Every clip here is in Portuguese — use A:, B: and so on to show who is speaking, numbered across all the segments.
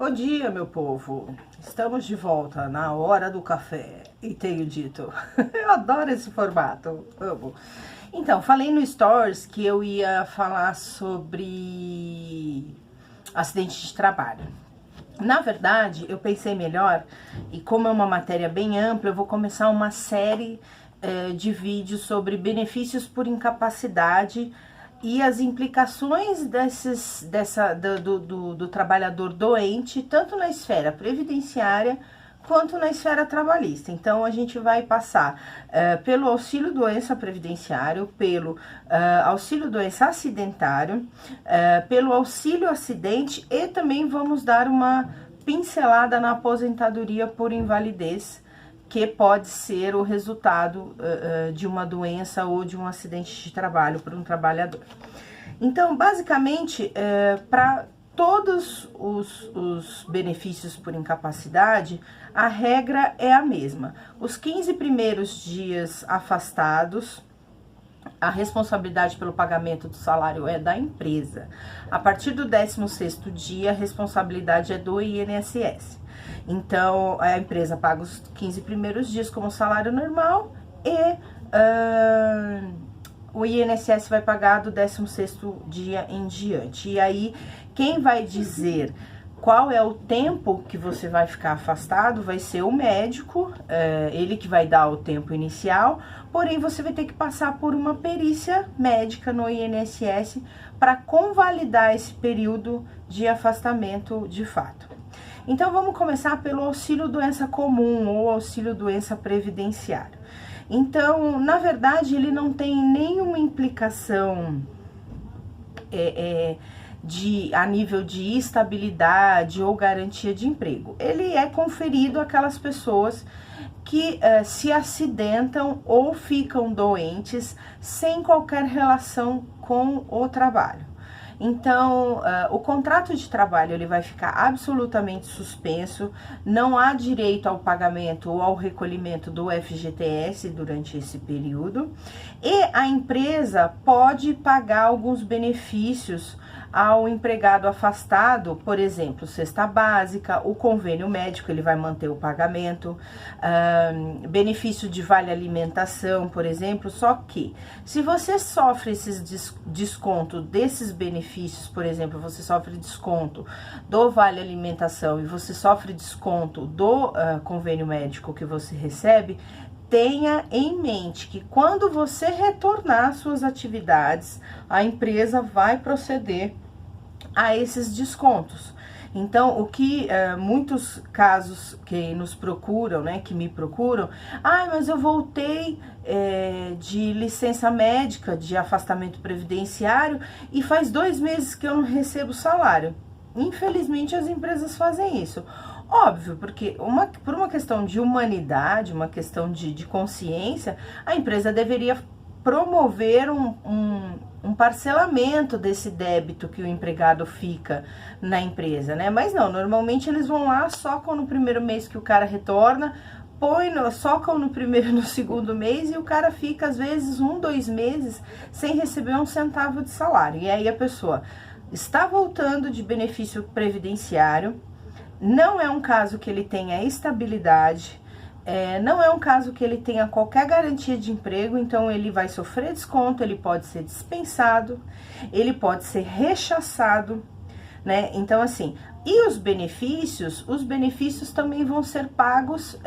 A: Bom dia, meu povo. Estamos de volta na hora do café. E tenho dito, eu adoro esse formato, amo. Então, falei no Stories que eu ia falar sobre acidente de trabalho. Na verdade, eu pensei melhor, e como é uma matéria bem ampla, eu vou começar uma série de vídeos sobre benefícios por incapacidade e as implicações do trabalhador doente, tanto na esfera previdenciária quanto na esfera trabalhista. Então, a gente vai passar pelo auxílio-doença previdenciário, pelo auxílio-doença acidentário, pelo auxílio-acidente e também vamos dar uma pincelada na aposentadoria por invalidez, que pode ser o resultado de uma doença ou de um acidente de trabalho para um trabalhador. Então, basicamente, para todos os benefícios por incapacidade, a regra é a mesma. Os 15 primeiros dias afastados, a responsabilidade pelo pagamento do salário é da empresa. A partir do 16º dia, a responsabilidade é do INSS. Então, a empresa paga os 15 primeiros dias como salário normal e o INSS vai pagar do 16º dia em diante. E aí, quem vai dizer qual é o tempo que você vai ficar afastado vai ser o médico, ele que vai dar o tempo inicial, porém você vai ter que passar por uma perícia médica no INSS para convalidar esse período de afastamento de fato. Então, vamos começar pelo auxílio-doença comum ou auxílio-doença previdenciário. Então, na verdade, ele não tem nenhuma implicação a nível de estabilidade ou garantia de emprego. Ele é conferido àquelas pessoas que se acidentam ou ficam doentes sem qualquer relação com o trabalho. Então, o contrato de trabalho ele vai ficar absolutamente suspenso, não há direito ao pagamento ou ao recolhimento do FGTS durante esse período, e a empresa pode pagar alguns benefícios ao empregado afastado, por exemplo, cesta básica, o convênio médico, ele vai manter o pagamento, benefício de vale alimentação, por exemplo, só que se você sofre esses desconto desses benefícios, por exemplo, você sofre desconto do vale alimentação e você sofre desconto do convênio médico que você recebe, tenha em mente que quando você retornar às suas atividades, a empresa vai proceder a esses descontos. Então, o que muitos casos que nos procuram, né, que me procuram, mas eu voltei de licença médica, de afastamento previdenciário e faz 2 meses que eu não recebo salário. Infelizmente, as empresas fazem isso. Óbvio, porque por uma questão de humanidade, uma questão de consciência, a empresa deveria promover um parcelamento desse débito que o empregado fica na empresa, né? Mas não, normalmente eles vão lá, socam no primeiro mês que o cara retorna, socam no primeiro e no segundo mês e o cara fica às vezes 1, 2 meses sem receber um centavo de salário. E aí a pessoa está voltando de benefício previdenciário, não é um caso que ele tenha estabilidade, não é um caso que ele tenha qualquer garantia de emprego, então ele vai sofrer desconto, ele pode ser dispensado, ele pode ser rechaçado, né? Então, assim, e os benefícios também vão ser pagos,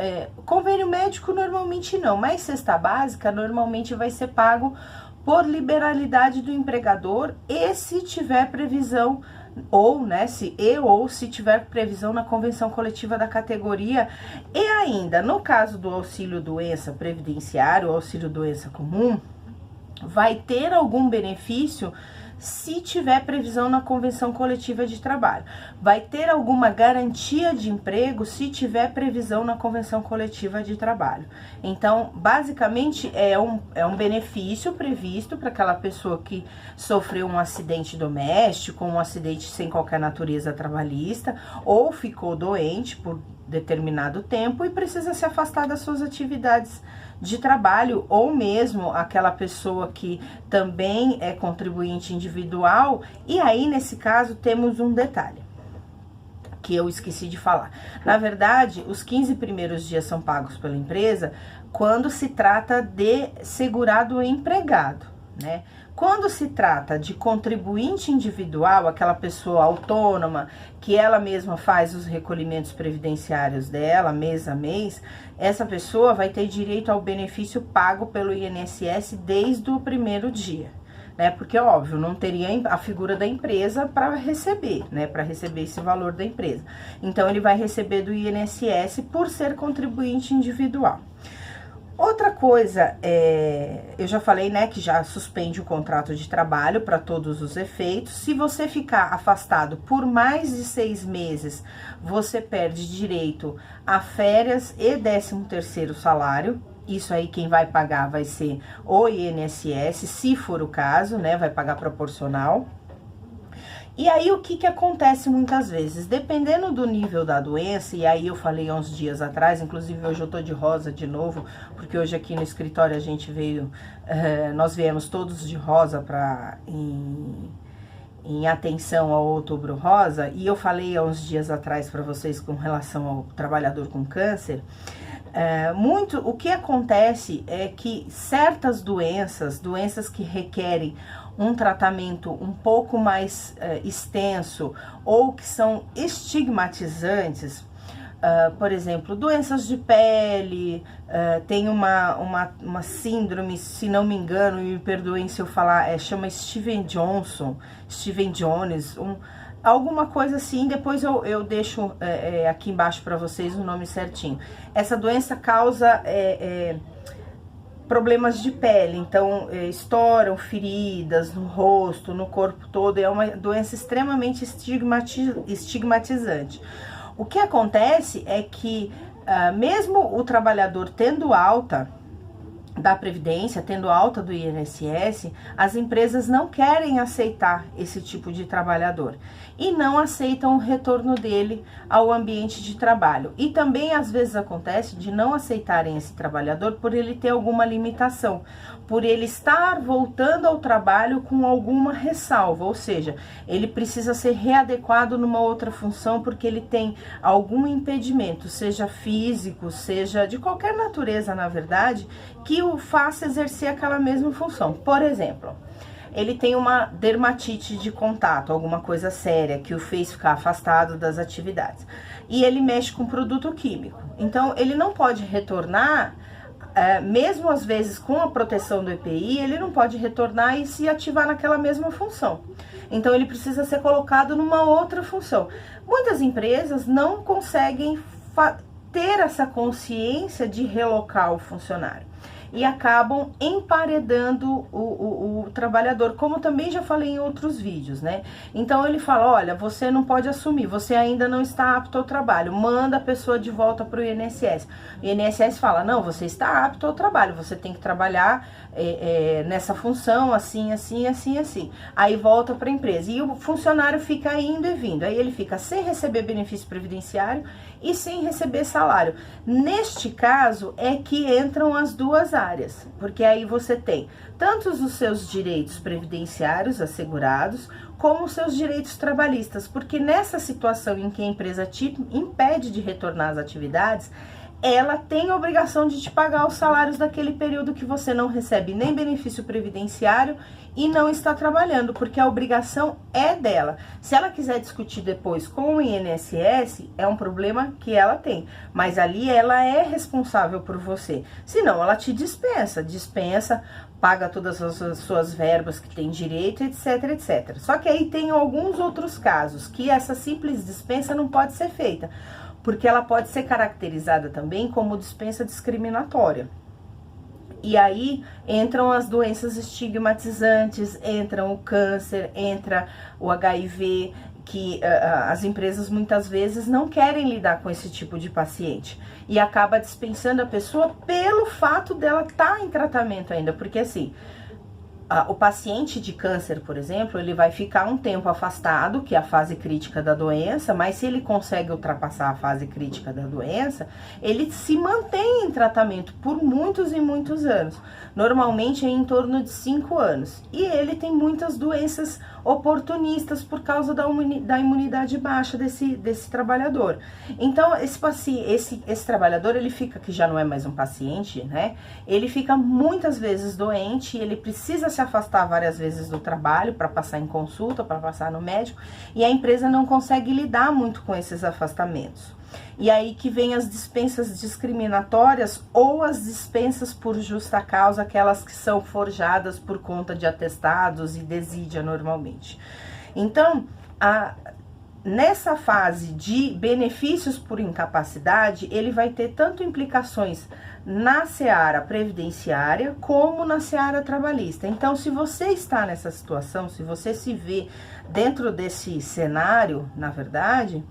A: convênio médico normalmente não, mas cesta básica normalmente vai ser pago por liberalidade do empregador e se tiver previsão se tiver previsão na convenção coletiva da categoria, e ainda no caso do auxílio-doença previdenciário, auxílio-doença comum, vai ter algum benefício se tiver previsão na convenção coletiva de trabalho. Vai ter alguma garantia de emprego se tiver previsão na convenção coletiva de trabalho. Então, basicamente, é um benefício previsto para aquela pessoa que sofreu um acidente doméstico, um acidente sem qualquer natureza trabalhista, ou ficou doente por determinado tempo e precisa se afastar das suas atividades de trabalho, ou mesmo aquela pessoa que também é contribuinte individual. E aí, nesse caso, temos um detalhe. que eu esqueci de falar. Na verdade, os 15 primeiros dias são pagos pela empresa quando se trata de segurado empregado, né? Quando se trata de contribuinte individual, aquela pessoa autônoma, que ela mesma faz os recolhimentos previdenciários dela, mês a mês, essa pessoa vai ter direito ao benefício pago pelo INSS desde o primeiro dia, né? Porque, óbvio, não teria a figura da empresa para receber, né? Para receber esse valor da empresa. Então, ele vai receber do INSS por ser contribuinte individual. Outra coisa, eu já falei, né, que já suspende o contrato de trabalho para todos os efeitos. Se você ficar afastado por mais de 6 meses, você perde direito a férias e 13º salário. Isso aí quem vai pagar vai ser o INSS, se for o caso, né, vai pagar proporcional. E aí, o que acontece muitas vezes? Dependendo do nível da doença, e aí eu falei há uns dias atrás, inclusive hoje eu tô de rosa de novo, porque hoje aqui no escritório a gente veio, nós viemos todos de rosa em atenção ao Outubro Rosa, e eu falei há uns dias atrás para vocês com relação ao trabalhador com câncer. O que acontece é que certas doenças que requerem um tratamento um pouco mais extenso ou que são estigmatizantes, por exemplo, doenças de pele, tem uma síndrome, se não me engano, e me perdoem se eu falar, chama Steven Jones, alguma coisa assim, depois eu deixo aqui embaixo para vocês o nome certinho. Essa doença causa problemas de pele, então estouram feridas no rosto, no corpo todo, é uma doença extremamente estigmatizante. O que acontece é que mesmo o trabalhador tendo alta da Previdência, tendo alta do INSS, as empresas não querem aceitar esse tipo de trabalhador e não aceitam o retorno dele ao ambiente de trabalho. E também às vezes acontece de não aceitarem esse trabalhador por ele ter alguma limitação, por ele estar voltando ao trabalho com alguma ressalva, ou seja, ele precisa ser readequado numa outra função porque ele tem algum impedimento, seja físico, seja de qualquer natureza, na verdade, que o faça exercer aquela mesma função. Por exemplo, ele tem uma dermatite de contato, alguma coisa séria que o fez ficar afastado das atividades. E ele mexe com produto químico. Então, ele não pode retornar, mesmo às vezes com a proteção do EPI, ele não pode retornar e se ativar naquela mesma função. Então, ele precisa ser colocado numa outra função. Muitas empresas não conseguem ter essa consciência de relocar o funcionário e acabam emparedando o trabalhador, como também já falei em outros vídeos, né? Então ele fala, olha, você não pode assumir, você ainda não está apto ao trabalho, manda a pessoa de volta para o INSS. O INSS fala, não, você está apto ao trabalho, você tem que trabalhar nessa função, assim, assim, assim, assim. Aí volta para a empresa e o funcionário fica indo e vindo, aí ele fica sem receber benefício previdenciário e sem receber salário. Neste caso é que entram as duas áreas, porque aí você tem tanto os seus direitos previdenciários assegurados, como os seus direitos trabalhistas, porque nessa situação em que a empresa te impede de retornar às atividades, ela tem a obrigação de te pagar os salários daquele período que você não recebe nem benefício previdenciário e não está trabalhando, porque a obrigação é dela. Se ela quiser discutir depois com o INSS, é um problema que ela tem, mas ali ela é responsável por você. Senão ela te dispensa, paga todas as suas verbas que tem direito, etc, etc. Só que aí tem alguns outros casos que essa simples dispensa não pode ser feita, porque ela pode ser caracterizada também como dispensa discriminatória. E aí entram as doenças estigmatizantes, entram o câncer, entra o HIV, que as empresas muitas vezes não querem lidar com esse tipo de paciente e acaba dispensando a pessoa pelo fato dela estar em tratamento ainda, porque assim, o paciente de câncer, por exemplo, ele vai ficar um tempo afastado, que é a fase crítica da doença, mas se ele consegue ultrapassar a fase crítica da doença, ele se mantém em tratamento por muitos e muitos anos. Normalmente é em torno de 5 anos. E ele tem muitas doenças oportunistas por causa da imunidade baixa desse trabalhador. Então, esse trabalhador, ele fica, que já não é mais um paciente, né? Ele fica muitas vezes doente, ele precisa se afastar várias vezes do trabalho para passar em consulta, para passar no médico, e a empresa não consegue lidar muito com esses afastamentos. E aí que vem as dispensas discriminatórias ou as dispensas por justa causa, aquelas que são forjadas por conta de atestados e desídia normalmente. Então, nessa fase de benefícios por incapacidade, ele vai ter tanto implicações na seara previdenciária como na seara trabalhista. Então, se você está nessa situação, se você se vê dentro desse cenário, na verdade,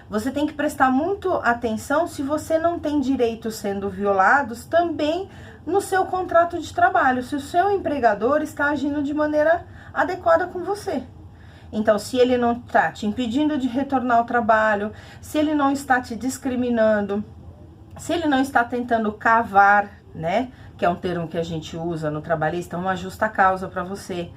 A: você tem que prestar muito atenção se você não tem direitos sendo violados também no seu contrato de trabalho, se o seu empregador está agindo de maneira adequada com você. Então, se ele não está te impedindo de retornar ao trabalho, se ele não está te discriminando, se ele não está tentando cavar, né, que é um termo que a gente usa no trabalhista, uma justa causa para você.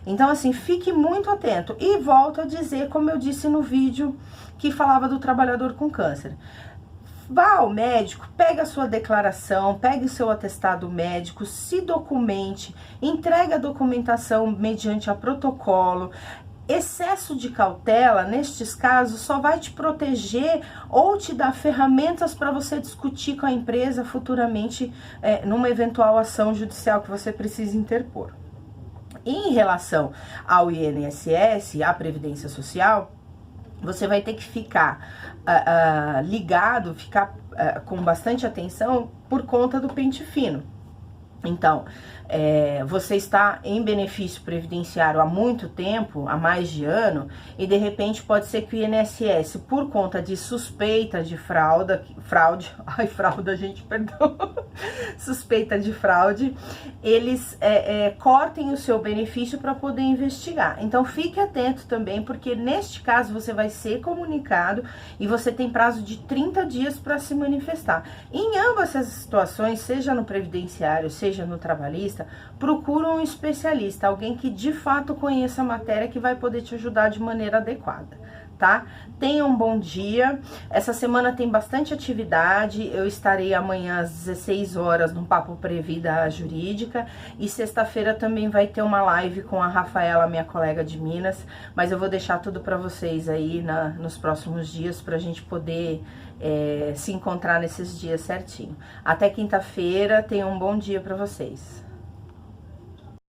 A: Então, assim, fique muito atento. E volto a dizer, como eu disse no vídeo que falava do trabalhador com câncer. Vá ao médico, pegue a sua declaração, pegue o seu atestado médico, se documente, entregue a documentação mediante a protocolo. Excesso de cautela, nestes casos, só vai te proteger ou te dar ferramentas para você discutir com a empresa futuramente numa eventual ação judicial que você precise interpor. Em relação ao INSS, à Previdência Social, você vai ter que ficar ligado, ficar com bastante atenção por conta do pente fino. Então, você está em benefício previdenciário há muito tempo, há mais de ano, e de repente pode ser que o INSS, por conta de suspeita de suspeita de fraude, eles cortem o seu benefício para poder investigar. Então, fique atento também, porque neste caso você vai ser comunicado e você tem prazo de 30 dias para se manifestar. Em ambas essas situações, seja no previdenciário, seja no trabalhista, procura um especialista, alguém que de fato conheça a matéria, que vai poder te ajudar de maneira adequada, tá? Tenha um bom dia. Essa semana tem bastante atividade. Eu estarei amanhã às 16 horas no Papo Previda Jurídica, e sexta-feira também vai ter uma live com a Rafaela, minha colega de Minas, mas eu vou deixar tudo para vocês aí nos próximos dias, pra gente poder se encontrar nesses dias certinho. Até quinta-feira, tenham um bom dia para vocês.